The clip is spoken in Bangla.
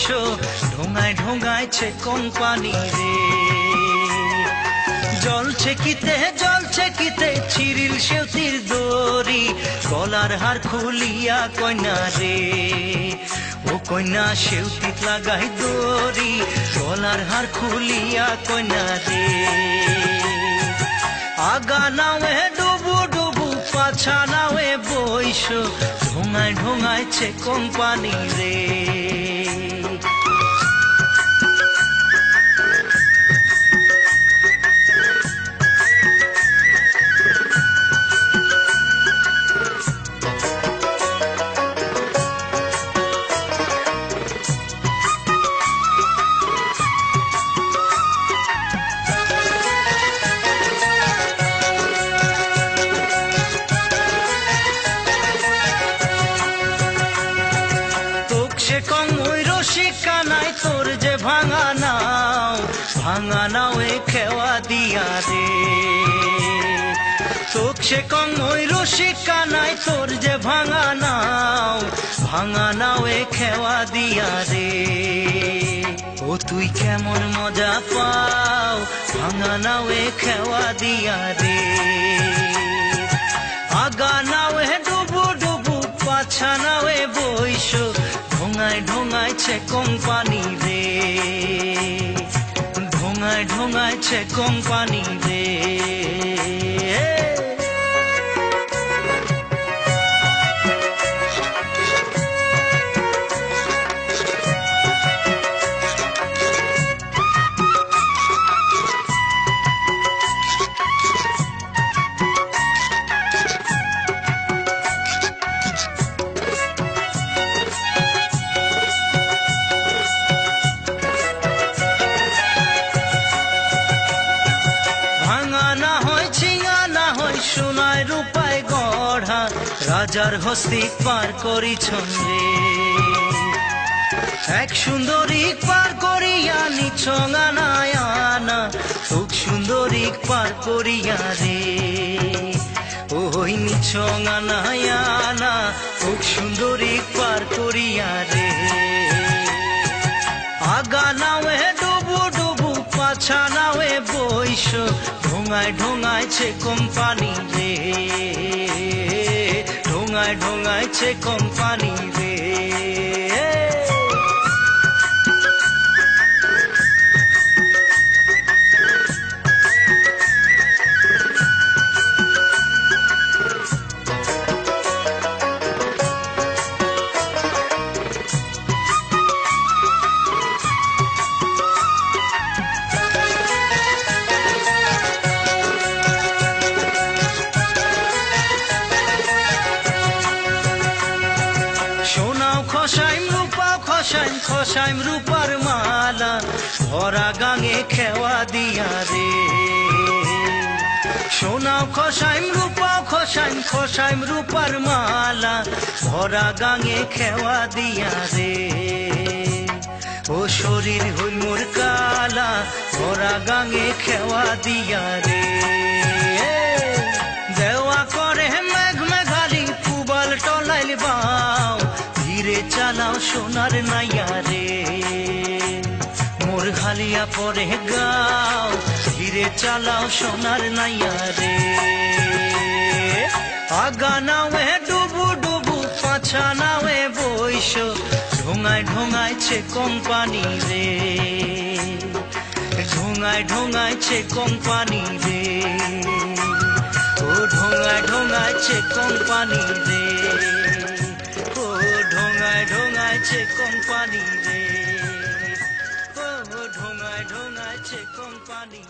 বইসো ঢোঙায় ঢোঙাইছে কোম্পানি রে। জলছে কিতে চিরিল সেউতির দড়ি, গলার হার খুলিয়া কইনা রে। ও কইনা সেউতিত লাগাই দড়ি, গলার হার খুলিয়া কইনা রে। আগা নাওয়ে ডুবু ডুবু পাছা নাওয়ে বইসো ঢোঙায় ঢোঙাইছে কোম্পানি রে। সে কং ওই রসিকা নাই তোর যে ভাঙা নাও এ খেওয়া দিয়া রে। তোক সে কং ওই রসিকা নাই তোর যে ভাঙা নাও এ খেওয়া দিয়া রে। ও তুই কেমন মজা পাও ভাঙা নাও এ খেওয়া দিয়া রে। আগা নাও এ ডুবু ডুবু পাছা নাও এ বইসো ঢোঙায় ঢোঙাইছে কোম্পানি রে। ঢোঙায় ঢোঙাইছে কোম্পানি রে। সোনায় রূপায় গড়া রাজার হস্তি পার করিছন রে। এক সুন্দরী পার করিয়া নিছঙা নায়ানা, খুব সুন্দরী পার করিয়া রে। ওই নিছঙা নায়ানা খুব সুন্দরী পার করিয়া রে। আগা নাওয়ে ডুবু ডুবু পাছা নাওয়ে বইসো ঢোঙায় ঢোঙাইছে কোম্পানি রে। ঢোঙায় ঢোঙাইছে কোম্পানি রে। খসাইম রূপার মালা ভরা গাঙে খেওয়া দিয়া রে। সোনাও খসাইম রূপার মালা ভরা গাঙে খেওয়া দিয়া রে। ও শরীর হইল মোর কালা ভরা গাঙে খেওয়া দিয়া রে। দেওয়া করে মেঘ মেঘালি পুবাল টলাইল বাও, ধীরে চালাও সোনার নাইয়া রে। মোর ঘালিয়া পরে গাও, ধীরে চালাও সোনার নাইয়া রে। আগা নাওয়ে ডুবু ডুবু পাছা নাওয়ে বইসো ঢোঙায় ঢোঙাইছে কোম্পানি রে। ঢোঙায় ঢোঙাইছে কোম্পানি রে। ও ঢোঙায় ঢোঙাইছে কোম্পানি রে। ঢোঙায় ঢোঙাইছে কোম্পানি রে। ও ঢোঙায় ঢোঙাইছে কোম্পানি।